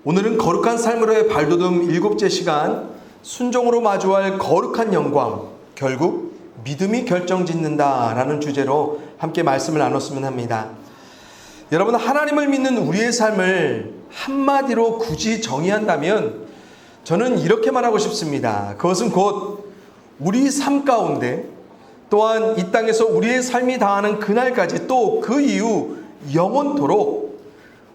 오늘은 거룩한 삶으로의 발돋움 7째 시간, 순종으로 마주할 거룩한 영광, 결국 믿음이 결정짓는다 라는 주제로 함께 말씀을 나눴으면 합니다. 여러분, 하나님을 믿는 우리의 삶을 한마디로 굳이 정의한다면 저는 이렇게 말하고 싶습니다. 그것은 곧 우리 삶 가운데, 또한 이 땅에서 우리의 삶이 다하는 그날까지, 또 그 이후 영원토록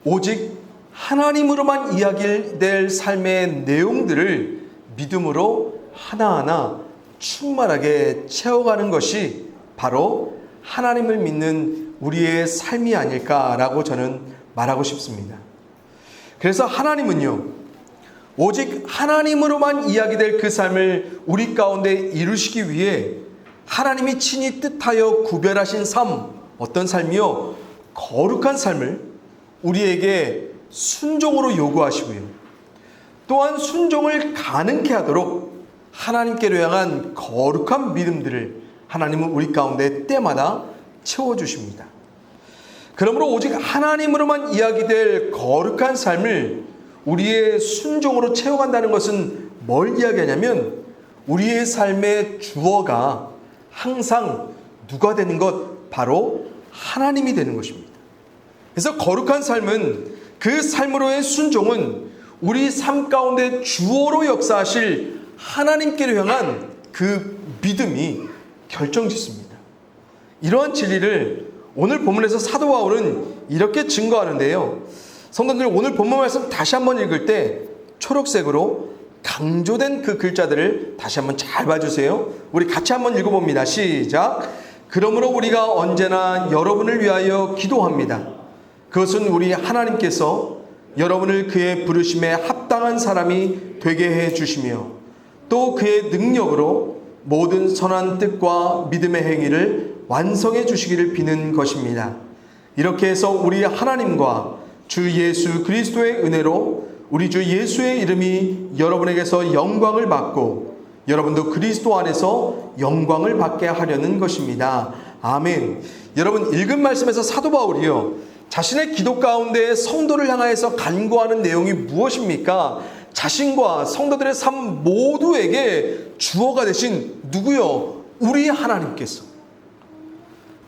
오직 하나님으로만 이야기될 삶의 내용들을 믿음으로 하나하나 충만하게 채워가는 것이 바로 하나님을 믿는 우리의 삶이 아닐까라고 저는 말하고 싶습니다. 그래서 하나님은요, 오직 하나님으로만 이야기될 그 삶을 우리 가운데 이루시기 위해 하나님이 친히 뜻하여 구별하신 삶, 어떤 삶이요? 거룩한 삶을 우리에게 순종으로 요구하시고요, 또한 순종을 가능케 하도록 하나님께로 향한 거룩한 믿음들을 하나님은 우리 가운데 때마다 채워주십니다. 그러므로 오직 하나님으로만 이야기될 거룩한 삶을 우리의 순종으로 채워간다는 것은 뭘 이야기하냐면, 우리의 삶의 주어가 항상 누가 되는 것? 바로 하나님이 되는 것입니다. 그래서 거룩한 삶은, 그 삶으로의 순종은 우리 삶 가운데 주어로 역사하실 하나님께로 향한 그 믿음이 결정짓습니다. 이러한 진리를 오늘 본문에서 사도 바울은 이렇게 증거하는데요. 성도들, 오늘 본문 말씀 다시 한번 읽을 때 초록색으로 강조된 그 글자들을 다시 한번 잘 봐주세요. 우리 같이 한번 읽어봅니다. 시작. 그러므로 우리가 언제나 여러분을 위하여 기도합니다. 그것은 우리 하나님께서 여러분을 그의 부르심에 합당한 사람이 되게 해 주시며, 또 그의 능력으로 모든 선한 뜻과 믿음의 행위를 완성해 주시기를 비는 것입니다. 이렇게 해서 우리 하나님과 주 예수 그리스도의 은혜로 우리 주 예수의 이름이 여러분에게서 영광을 받고 여러분도 그리스도 안에서 영광을 받게 하려는 것입니다. 아멘. 여러분, 읽은 말씀에서 사도 바울이요, 자신의 기도 가운데 성도를 향하여서 간구하는 내용이 무엇입니까? 자신과 성도들의 삶 모두에게 주어가 되신 누구요? 우리 하나님께서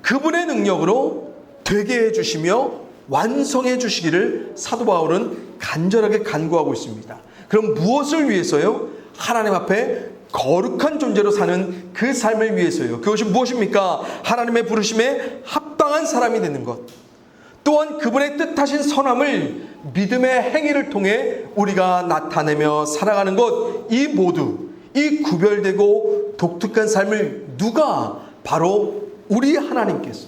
그분의 능력으로 되게 해주시며 완성해 주시기를 사도 바울은 간절하게 간구하고 있습니다. 그럼 무엇을 위해서요? 하나님 앞에 거룩한 존재로 사는 그 삶을 위해서요. 그것이 무엇입니까? 하나님의 부르심에 합당한 사람이 되는 것, 또한 그분의 뜻하신 선함을 믿음의 행위를 통해 우리가 나타내며 살아가는 것, 이 모두, 이 구별되고 독특한 삶을 누가? 바로 우리 하나님께서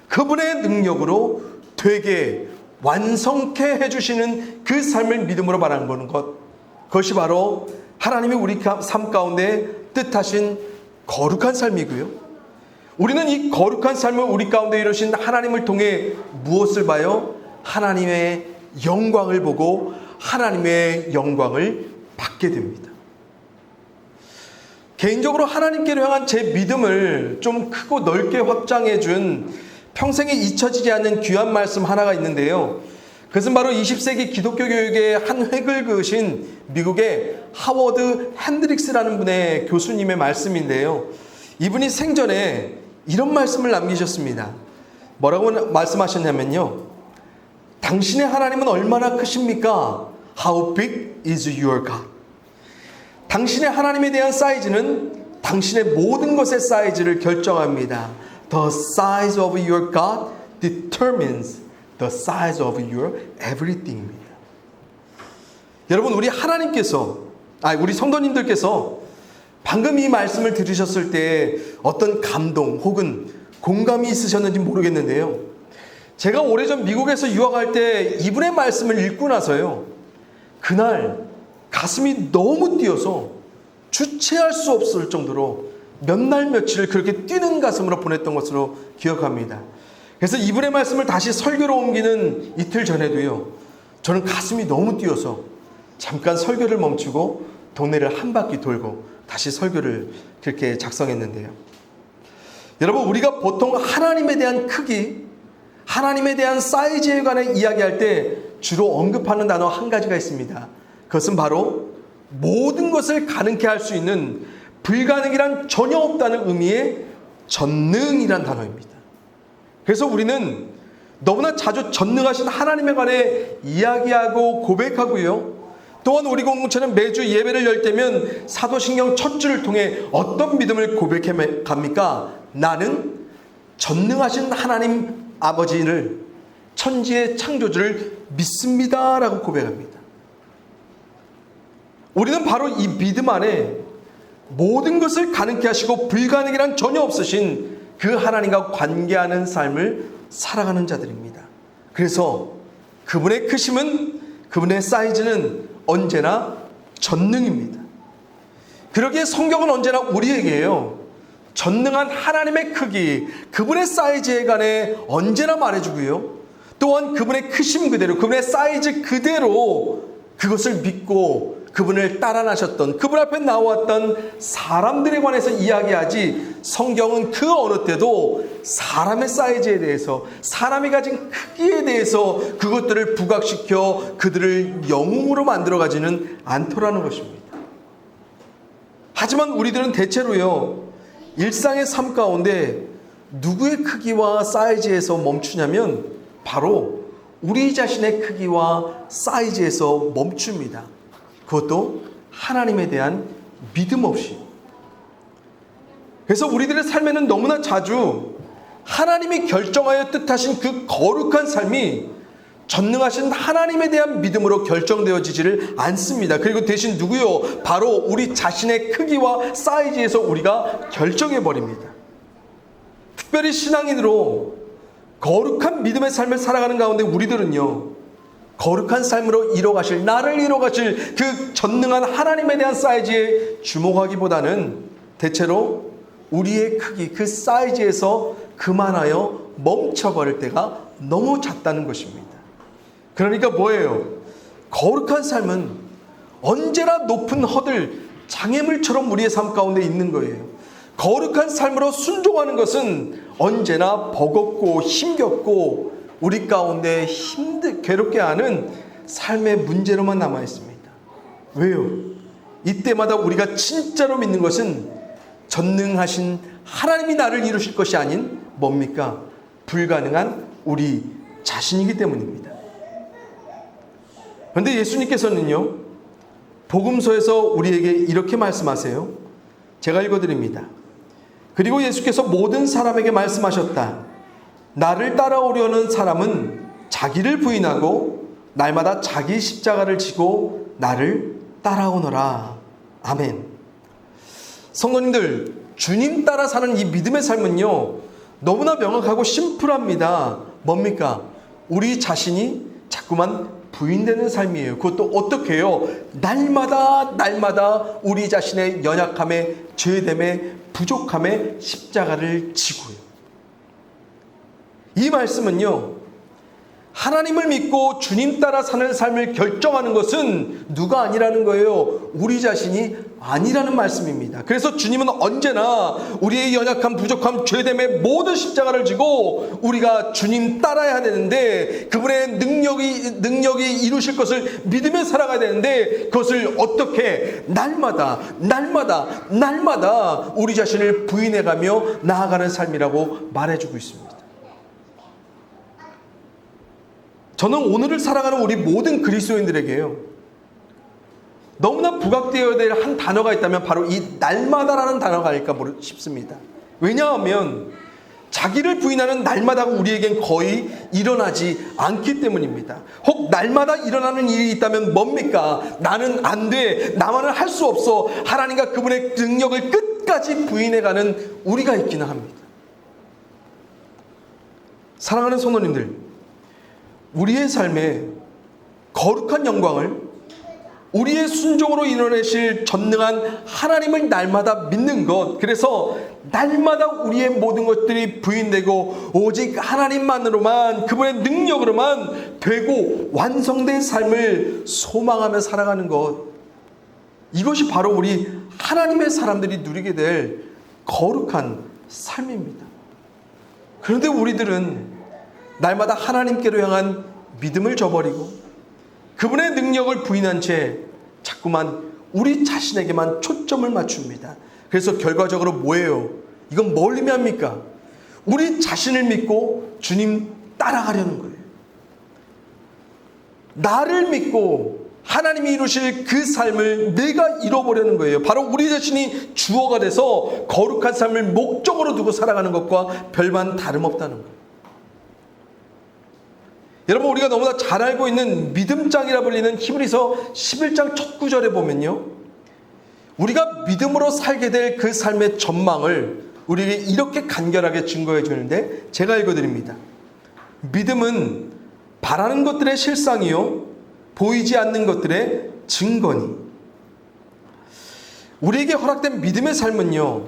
그분의 능력으로 되게 완성케 해주시는 그 삶을 믿음으로 바라보는 것, 그것이 바로 하나님이 우리 삶 가운데 뜻하신 거룩한 삶이고요. 우리는 이 거룩한 삶을 우리 가운데 이루신 하나님을 통해 무엇을 봐요? 하나님의 영광을 보고 하나님의 영광을 받게 됩니다. 개인적으로 하나님께로 향한 제 믿음을 좀 크고 넓게 확장해 준 평생에 잊혀지지 않는 귀한 말씀 하나가 있는데요. 그것은 바로 20세기 기독교 교육의 한 획을 그으신 미국의 하워드 핸드릭스라는 분의 교수님의 말씀인데요. 이분이 생전에 이런 말씀을 남기셨습니다. 뭐라고 말씀하셨냐면요, 당신의 하나님은 얼마나 크십니까? How big is your God? 당신의 하나님에 대한 사이즈는 당신의 모든 것의 사이즈를 결정합니다. The size of your God determines the size of your everything입니다. 여러분, 우리 하나님께서, 우리 성도님들께서 방금 이 말씀을 들으셨을 때 어떤 감동 혹은 공감이 있으셨는지 모르겠는데요. 제가 오래전 미국에서 유학할 때 이분의 말씀을 읽고 나서요, 그날 가슴이 너무 뛰어서 주체할 수 없을 정도로 몇 날 며칠을 그렇게 뛰는 가슴으로 보냈던 것으로 기억합니다. 그래서 이분의 말씀을 다시 설교로 옮기는 이틀 전에도요, 저는 가슴이 너무 뛰어서 잠깐 설교를 멈추고 동네를 한 바퀴 돌고 다시 설교를 그렇게 작성했는데요. 여러분, 우리가 보통 하나님에 대한 크기, 하나님에 대한 사이즈에 관해 이야기할 때 주로 언급하는 단어 한 가지가 있습니다. 그것은 바로 모든 것을 가능케 할 수 있는 불가능이란 전혀 없다는 의미의 전능이란 단어입니다. 그래서 우리는 너무나 자주 전능하신 하나님에 관해 이야기하고 고백하고요. 또한 우리 공동체는 매주 예배를 열 때면 사도신경 첫 줄을 통해 어떤 믿음을 고백해 갑니까? 나는 전능하신 하나님 아버지를, 천지의 창조주를 믿습니다 라고 고백합니다. 우리는 바로 이 믿음 안에 모든 것을 가능케 하시고 불가능이란 전혀 없으신 그 하나님과 관계하는 삶을 살아가는 자들입니다. 그래서 그분의 크심은, 그분의 사이즈는 언제나 전능입니다. 그러기에 성경은 언제나 우리에게요, 전능한 하나님의 크기, 그분의 사이즈에 관해 언제나 말해주고요, 또한 그분의 크심 그대로, 그분의 사이즈 그대로 그것을 믿고 그분을 따라 나셨던, 그분 앞에 나왔던 사람들에 관해서 이야기하지, 성경은 그 어느 때도 사람의 사이즈에 대해서, 사람이 가진 크기에 대해서 그것들을 부각시켜 그들을 영웅으로 만들어가지는 않더라는 것입니다. 하지만 우리들은 대체로요, 일상의 삶 가운데 누구의 크기와 사이즈에서 멈추냐면 바로 우리 자신의 크기와 사이즈에서 멈춥니다. 그것도 하나님에 대한 믿음 없이. 그래서 우리들의 삶에는 너무나 자주 하나님이 결정하여 뜻하신 그 거룩한 삶이 전능하신 하나님에 대한 믿음으로 결정되어지지를 않습니다. 그리고 대신 누구요? 바로 우리 자신의 크기와 사이즈에서 우리가 결정해버립니다. 특별히 신앙인으로 거룩한 믿음의 삶을 살아가는 가운데 우리들은요, 거룩한 삶으로 이뤄가실, 나를 이뤄가실 그 전능한 하나님에 대한 사이즈에 주목하기보다는 대체로 우리의 크기, 그 사이즈에서 그만하여 멈춰버릴 때가 너무 잦다는 것입니다. 그러니까 뭐예요? 거룩한 삶은 언제나 높은 허들, 장애물처럼 우리의 삶 가운데 있는 거예요. 거룩한 삶으로 순종하는 것은 언제나 버겁고 힘겹고 우리 가운데 괴롭게 하는 삶의 문제로만 남아 있습니다. 왜요? 이때마다 우리가 진짜로 믿는 것은 전능하신 하나님이 나를 이루실 것이 아닌 뭡니까? 불가능한 우리 자신이기 때문입니다. 그런데 예수님께서는요, 복음서에서 우리에게 이렇게 말씀하세요. 제가 읽어드립니다. 그리고 예수께서 모든 사람에게 말씀하셨다. 나를 따라오려는 사람은 자기를 부인하고 날마다 자기 십자가를 지고 나를 따라오너라. 아멘. 성도님들, 주님 따라 사는 이 믿음의 삶은요, 너무나 명확하고 심플합니다. 뭡니까? 우리 자신이 자꾸만 부인되는 삶이에요. 그것도 어떻게 해요? 날마다 우리 자신의 연약함에, 죄됨에, 부족함에 십자가를 지고요. 이 말씀은요, 하나님을 믿고 주님 따라 사는 삶을 결정하는 것은 누가 아니라는 거예요. 우리 자신이 아니라는 말씀입니다. 그래서 주님은 언제나 우리의 연약함, 부족함, 죄됨의 모든 십자가를 지고 우리가 주님 따라야 되는데, 그분의 능력이 이루실 것을 믿으며 살아가야 되는데, 그것을 어떻게 날마다 우리 자신을 부인해가며 나아가는 삶이라고 말해주고 있습니다. 저는 오늘을 살아가는 우리 모든 그리스도인들에게요, 너무나 부각되어야 될 한 단어가 있다면 바로 이 날마다라는 단어가 아닐까 싶습니다. 왜냐하면 자기를 부인하는 날마다가 우리에겐 거의 일어나지 않기 때문입니다. 혹 날마다 일어나는 일이 있다면 뭡니까? 나는 안 돼, 나만은 할 수 없어, 하나님과 그분의 능력을 끝까지 부인해가는 우리가 있기는 합니다. 사랑하는 성도님들, 우리의 삶에 거룩한 영광을 우리의 순종으로 이뤄내실 전능한 하나님을 날마다 믿는 것, 그래서 날마다 우리의 모든 것들이 부인되고 오직 하나님만으로만, 그분의 능력으로만 되고 완성된 삶을 소망하며 살아가는 것, 이것이 바로 우리 하나님의 사람들이 누리게 될 거룩한 삶입니다. 그런데 우리들은 날마다 하나님께로 향한 믿음을 저버리고 그분의 능력을 부인한 채 자꾸만 우리 자신에게만 초점을 맞춥니다. 그래서 결과적으로 뭐예요? 이건 뭘 의미합니까? 우리 자신을 믿고 주님 따라가려는 거예요. 나를 믿고 하나님이 이루실 그 삶을 내가 이뤄보려는 거예요. 바로 우리 자신이 주어가 돼서 거룩한 삶을 목적으로 두고 살아가는 것과 별반 다름없다는 거예요. 여러분, 우리가 너무나 잘 알고 있는 믿음장이라 불리는 히브리서 11장 첫 구절에 보면요, 우리가 믿음으로 살게 될 그 삶의 전망을 우리에게 이렇게 간결하게 증거해 주는데, 제가 읽어드립니다. 믿음은 바라는 것들의 실상이요 보이지 않는 것들의 증거니. 우리에게 허락된 믿음의 삶은요,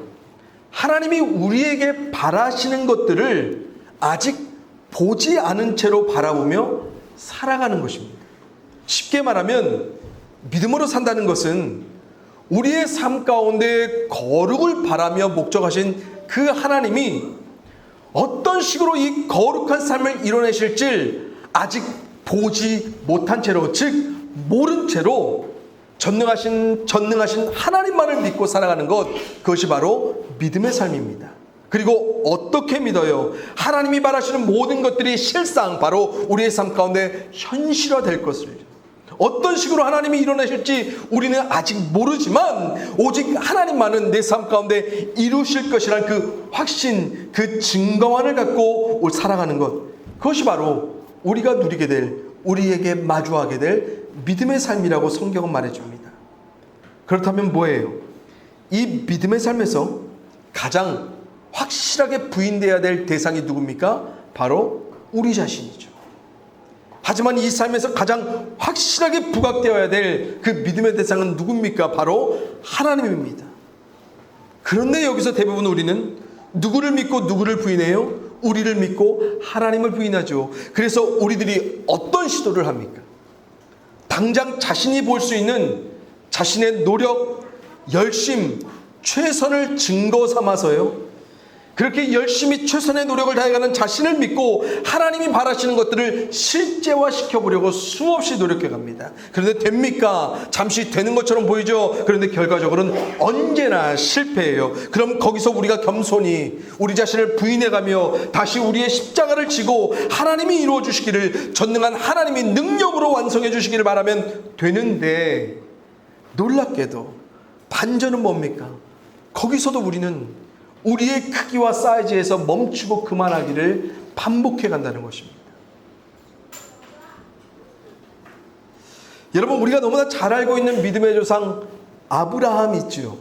하나님이 우리에게 바라시는 것들을 아직 보지 않은 채로 바라보며 살아가는 것입니다. 쉽게 말하면 믿음으로 산다는 것은 우리의 삶 가운데 거룩을 바라며 목적하신 그 하나님이 어떤 식으로 이 거룩한 삶을 이뤄내실지 아직 보지 못한 채로, 즉 모른 채로 전능하신 하나님만을 믿고 살아가는 것, 그것이 바로 믿음의 삶입니다. 그리고 어떻게 믿어요? 하나님이 바라시는 모든 것들이 실상 바로 우리의 삶 가운데 현실화될 것을, 어떤 식으로 하나님이 이뤄내실지 우리는 아직 모르지만 오직 하나님만은 내 삶 가운데 이루실 것이라는 그 확신, 그 증거만을 갖고 살아가는 것, 그것이 바로 우리가 누리게 될, 우리에게 마주하게 될 믿음의 삶이라고 성경은 말해줍니다. 그렇다면 뭐예요? 이 믿음의 삶에서 가장 확실하게 부인되어야 될 대상이 누굽니까? 바로 우리 자신이죠. 하지만 이 삶에서 가장 확실하게 부각되어야 될 그 믿음의 대상은 누굽니까? 바로 하나님입니다. 그런데 여기서 대부분 우리는 누구를 믿고 누구를 부인해요? 우리를 믿고 하나님을 부인하죠. 그래서 우리들이 어떤 시도를 합니까? 당장 자신이 볼 수 있는 자신의 노력, 열심, 최선을 증거 삼아서요, 그렇게 열심히 최선의 노력을 다해가는 자신을 믿고 하나님이 바라시는 것들을 실제화시켜 보려고 수없이 노력해 갑니다. 그런데 됩니까? 잠시 되는 것처럼 보이죠? 그런데 결과적으로는 언제나 실패해요. 그럼 거기서 우리가 겸손히 우리 자신을 부인해가며 다시 우리의 십자가를 지고 하나님이 이루어 주시기를, 전능한 하나님이 능력으로 완성해 주시기를 바라면 되는데, 놀랍게도 반전은 뭡니까? 거기서도 우리는 우리의 크기와 사이즈에서 멈추고 그만하기를 반복해 간다는 것입니다. 여러분, 우리가 너무나 잘 알고 있는 믿음의 조상 아브라함 있죠.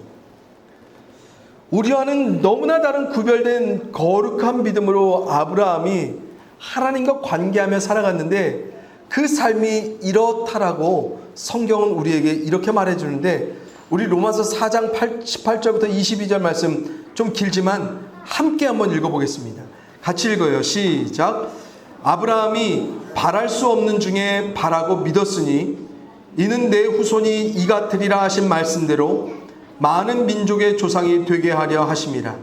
우리와는 너무나 다른 구별된 거룩한 믿음으로 아브라함이 하나님과 관계하며 살아갔는데, 그 삶이 이렇다라고 성경은 우리에게 이렇게 말해주는데, 우리 로마서 4장 18절부터 22절 말씀 좀 길지만 함께 한번 읽어보겠습니다. 같이 읽어요. 시작. 아브라함이 바랄 수 없는 중에 바라고 믿었으니 이는 내 후손이 이 같으리라 하신 말씀대로 많은 민족의 조상이 되게 하려 하심이라.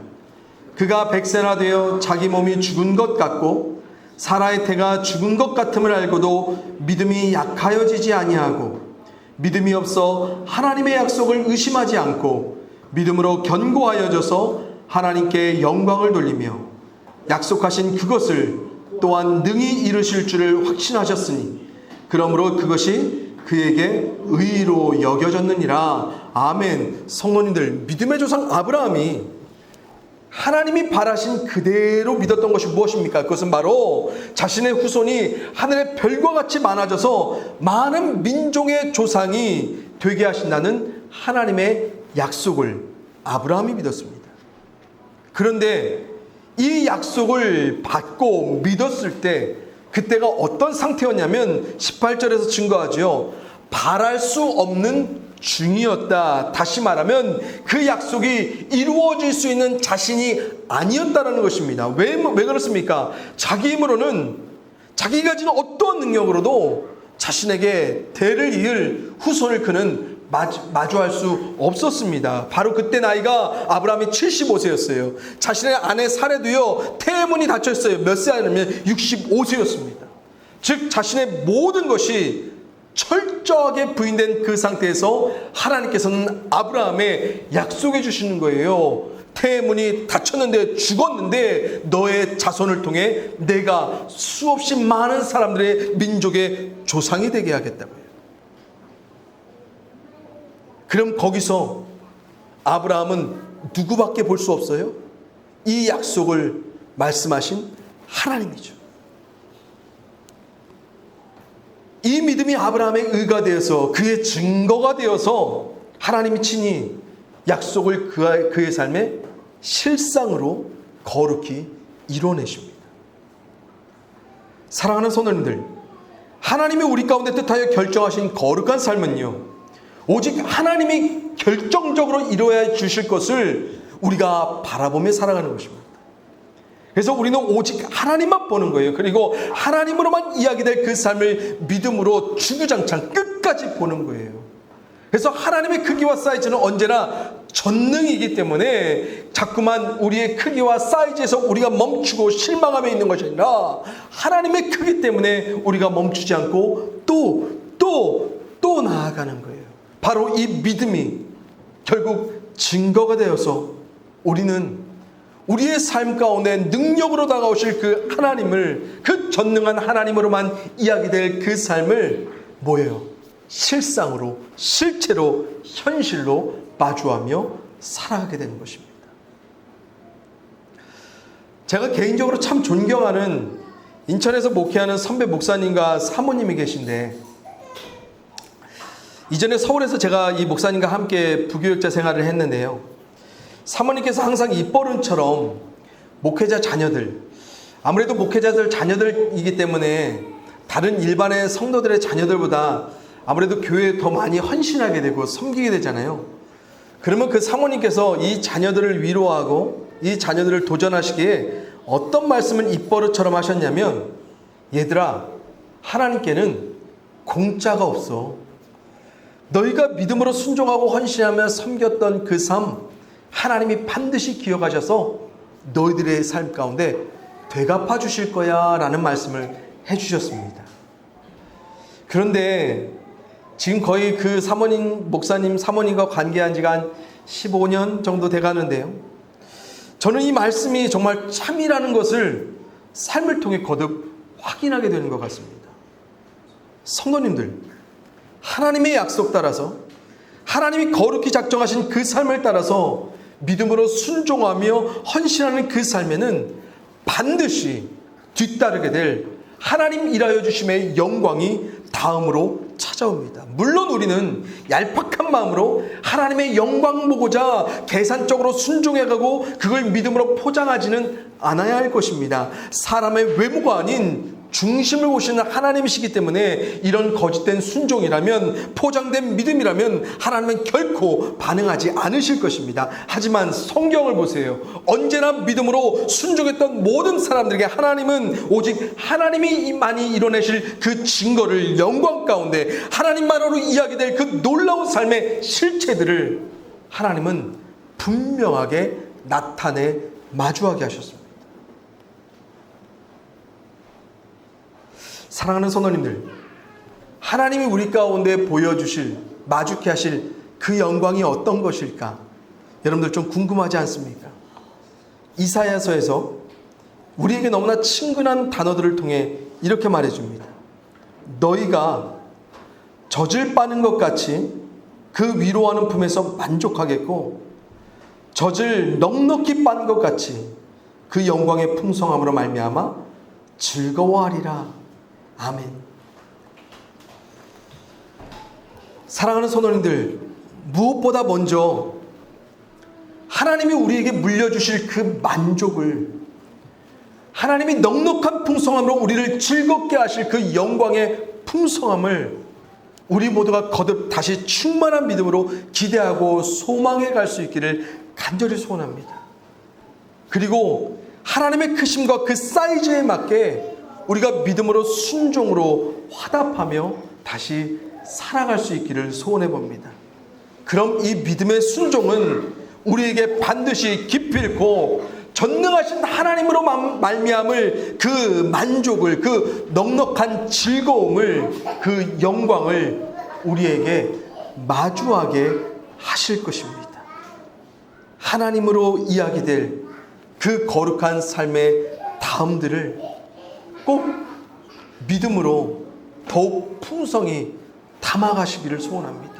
그가 100세나 되어 자기 몸이 죽은 것 같고 사라의 태가 죽은 것 같음을 알고도 믿음이 약하여지지 아니하고 믿음이 없어 하나님의 약속을 의심하지 않고 믿음으로 견고하여져서 하나님께 영광을 돌리며 약속하신 그것을 또한 능히 이루실 줄을 확신하셨으니 그러므로 그것이 그에게 의로 여겨졌느니라. 아멘. 성도님들, 믿음의 조상 아브라함이 하나님이 바라신 그대로 믿었던 것이 무엇입니까? 그것은 바로 자신의 후손이 하늘의 별과 같이 많아져서 많은 민족의 조상이 되게 하신다는 하나님의 약속을 아브라함이 믿었습니다. 그런데 이 약속을 받고 믿었을 때 그때가 어떤 상태였냐면 18절에서 증거하죠. 바랄 수 없는 중이었다. 다시 말하면 그 약속이 이루어질 수 있는 자신이 아니었다는 것입니다. 왜 그렇습니까? 자기 힘으로는, 자기가 가진 어떤 능력으로도 자신에게 대를 이을 후손을 그는 마주할 수 없었습니다. 바로 그때 나이가 아브라함이 75세였어요. 자신의 아내 사레도요, 태문이 닫혔어요. 몇 세냐면 65세였습니다. 즉 자신의 모든 것이 철저하게 부인된 그 상태에서 하나님께서는 아브라함에 약속해 주시는 거예요. 태문이 닫혔는데 죽었는데 너의 자손을 통해 내가 수없이 많은 사람들의 민족의 조상이 되게 하겠다고요. 그럼 거기서 아브라함은 누구밖에 볼 수 없어요? 이 약속을 말씀하신 하나님이죠. 이 믿음이 아브라함의 의가 되어서 그의 증거가 되어서 하나님이 친히 약속을 그의 삶에 실상으로 거룩히 이뤄내십니다. 사랑하는 성도님들, 하나님이 우리 가운데 뜻하여 결정하신 거룩한 삶은요, 오직 하나님이 결정적으로 이루어 주실 것을 우리가 바라보며 살아가는 것입니다. 그래서 우리는 오직 하나님만 보는 거예요. 그리고 하나님으로만 이야기될 그 삶을 믿음으로 주구장창 끝까지 보는 거예요. 그래서 하나님의 크기와 사이즈는 언제나 전능이기 때문에 자꾸만 우리의 크기와 사이즈에서 우리가 멈추고 실망하며 있는 것이 아니라 하나님의 크기 때문에 우리가 멈추지 않고 또 나아가는 거예요. 바로 이 믿음이 결국 증거가 되어서 우리는 우리의 삶 가운데 능력으로 다가오실 그 하나님을, 그 전능한 하나님으로만 이야기될 그 삶을 뭐예요? 실상으로, 실체로, 현실로 마주하며 살아가게 되는 것입니다. 제가 개인적으로 참 존경하는 인천에서 목회하는 선배 목사님과 사모님이 계신데, 이전에 서울에서 제가 이 목사님과 함께 부교육자 생활을 했는데요, 사모님께서 항상 입버릇처럼 목회자 자녀들, 아무래도 목회자들 자녀들이기 때문에 다른 일반의 성도들의 자녀들보다 아무래도 교회에 더 많이 헌신하게 되고 섬기게 되잖아요. 그러면 그 사모님께서 이 자녀들을 위로하고 이 자녀들을 도전하시기에 어떤 말씀을 입버릇처럼 하셨냐면, 얘들아, 하나님께는 공짜가 없어. 너희가 믿음으로 순종하고 헌신하며 섬겼던 그 삶, 하나님이 반드시 기억하셔서 너희들의 삶 가운데 되갚아 주실 거야 라는 말씀을 해주셨습니다. 그런데 지금 거의 그 목사님 사모님과 관계한 지가 한 15년 정도 돼가는데요, 저는 이 말씀이 정말 참이라는 것을 삶을 통해 거듭 확인하게 되는 것 같습니다. 성도님들, 하나님의 약속 따라서, 하나님이 거룩히 작정하신 그 삶을 따라서 믿음으로 순종하며 헌신하는 그 삶에는 반드시 뒤따르게 될 하나님 일하여 주심의 영광이 다음으로 찾아옵니다. 물론 우리는 얄팍한 마음으로 하나님의 영광 보고자 계산적으로 순종해가고 그걸 믿음으로 포장하지는 않아야 할 것입니다. 사람의 외모가 아닌 중심을 보시는 하나님이시기 때문에 이런 거짓된 순종이라면, 포장된 믿음이라면 하나님은 결코 반응하지 않으실 것입니다. 하지만 성경을 보세요. 언제나 믿음으로 순종했던 모든 사람들에게 하나님은 오직 하나님이만이 이뤄내실 그 증거를, 영광 가운데 하나님만으로 이야기될 그 놀라운 삶의 실체들을 하나님은 분명하게 나타내 마주하게 하셨습니다. 사랑하는 성도님들, 하나님이 우리 가운데 보여주실, 마주케 하실 그 영광이 어떤 것일까? 여러분들 좀 궁금하지 않습니까? 이사야서에서 우리에게 너무나 친근한 단어들을 통해 이렇게 말해줍니다. 너희가 젖을 빠는 것 같이 그 위로하는 품에서 만족하겠고, 젖을 넉넉히 빤 것 같이 그 영광의 풍성함으로 말미암아 즐거워하리라. 아멘. 사랑하는 성도님들, 무엇보다 먼저 하나님이 우리에게 물려주실 그 만족을, 하나님이 넉넉한 풍성함으로 우리를 즐겁게 하실 그 영광의 풍성함을 우리 모두가 거듭 다시 충만한 믿음으로 기대하고 소망해 갈 수 있기를 간절히 소원합니다. 그리고 하나님의 크심과 그 사이즈에 맞게 우리가 믿음으로 순종으로 화답하며 다시 살아갈 수 있기를 소원해 봅니다. 그럼 이 믿음의 순종은 우리에게 반드시 기필코 전능하신 하나님으로 말미암을 그 만족을, 그 넉넉한 즐거움을, 그 영광을 우리에게 마주하게 하실 것입니다. 하나님으로 이야기될 그 거룩한 삶의 다음들을 꼭 믿음으로 더욱 풍성히 담아가시기를 소원합니다.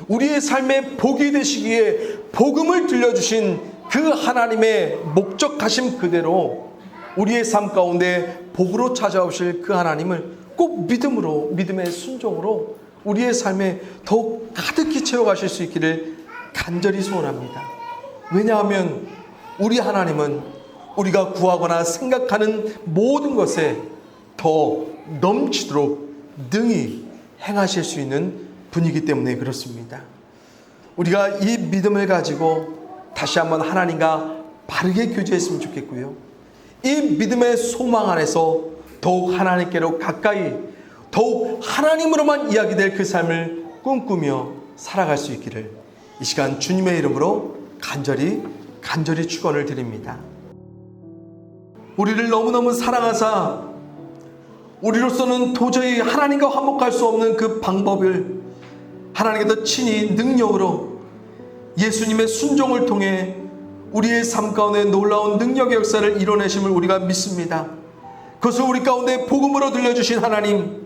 우리의 삶의 복이 되시기에 복음을 들려주신 그 하나님의 목적하심 그대로 우리의 삶 가운데 복으로 찾아오실 그 하나님을 꼭 믿음으로, 믿음의 순종으로 우리의 삶에 더욱 가득히 채워가실 수 있기를 간절히 소원합니다. 왜냐하면 우리 하나님은 우리가 구하거나 생각하는 모든 것에 더 넘치도록 능히 행하실 수 있는 분이기 때문에 그렇습니다. 우리가 이 믿음을 가지고 다시 한번 하나님과 바르게 교제했으면 좋겠고요. 이 믿음의 소망 안에서 더욱 하나님께로 가까이, 더욱 하나님으로만 이야기될 그 삶을 꿈꾸며 살아갈 수 있기를 이 시간 주님의 이름으로 간절히 축원을 드립니다. 우리를 너무너무 사랑하사 우리로서는 도저히 하나님과 화목할 수 없는 그 방법을 하나님께서 친히 능력으로 예수님의 순종을 통해 우리의 삶 가운데 놀라운 능력의 역사를 이뤄내심을 우리가 믿습니다. 그것을 우리 가운데 복음으로 들려주신 하나님,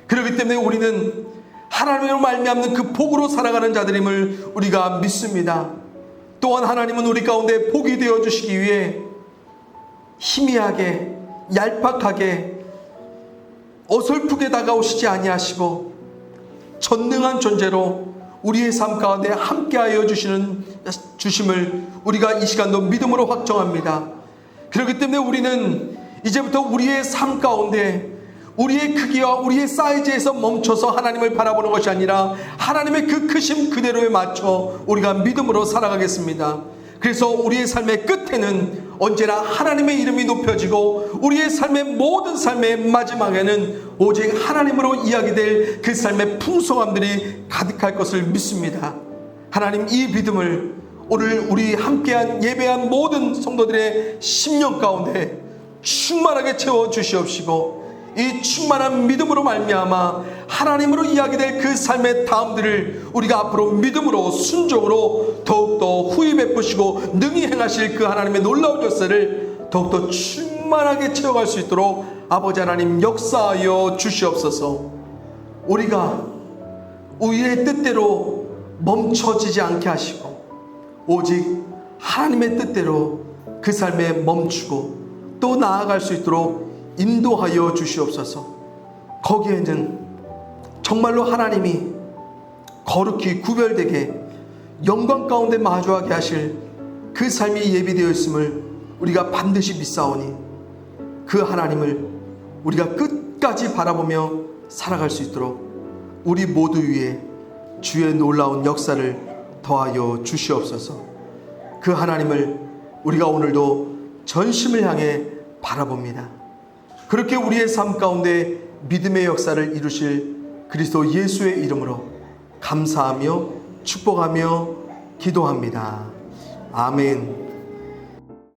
그렇기 때문에 우리는 하나님으로 말미암는 그 복으로 살아가는 자들임을 우리가 믿습니다. 또한 하나님은 우리 가운데 복이 되어주시기 위해 희미하게, 얄팍하게, 어설프게 다가오시지 아니하시고 전능한 존재로 우리의 삶 가운데 함께하여 주심을 우리가 이 시간도 믿음으로 확정합니다. 그렇기 때문에 우리는 이제부터 우리의 삶 가운데 우리의 크기와 우리의 사이즈에서 멈춰서 하나님을 바라보는 것이 아니라 하나님의 그 크심 그대로에 맞춰 우리가 믿음으로 살아가겠습니다. 그래서 우리의 삶의 끝에는 언제나 하나님의 이름이 높여지고 우리의 삶의 모든 삶의 마지막에는 오직 하나님으로 이야기될 그 삶의 풍성함들이 가득할 것을 믿습니다. 하나님, 이 믿음을 오늘 우리 함께한 예배한 모든 성도들의 심령 가운데 충만하게 채워주시옵시고 이 충만한 믿음으로 말미암아 하나님으로 이야기될 그 삶의 다음들을 우리가 앞으로 믿음으로 순종으로 더욱더 후히 베푸시고 능히 행하실 그 하나님의 놀라운 역사를 더욱더 충만하게 채워갈 수 있도록 아버지 하나님 역사하여 주시옵소서. 우리가 우리의 뜻대로 멈춰지지 않게 하시고 오직 하나님의 뜻대로 그 삶에 멈추고 또 나아갈 수 있도록 인도하여 주시옵소서. 거기에는 정말로 하나님이 거룩히 구별되게 영광 가운데 마주하게 하실 그 삶이 예비되어 있음을 우리가 반드시 믿사오니 그 하나님을 우리가 끝까지 바라보며 살아갈 수 있도록 우리 모두 위에 주의 놀라운 역사를 더하여 주시옵소서. 그 하나님을 우리가 오늘도 전심을 향해 바라봅니다. 그렇게 우리의 삶 가운데 믿음의 역사를 이루실 그리스도 예수의 이름으로 감사하며 축복하며 기도합니다. 아멘.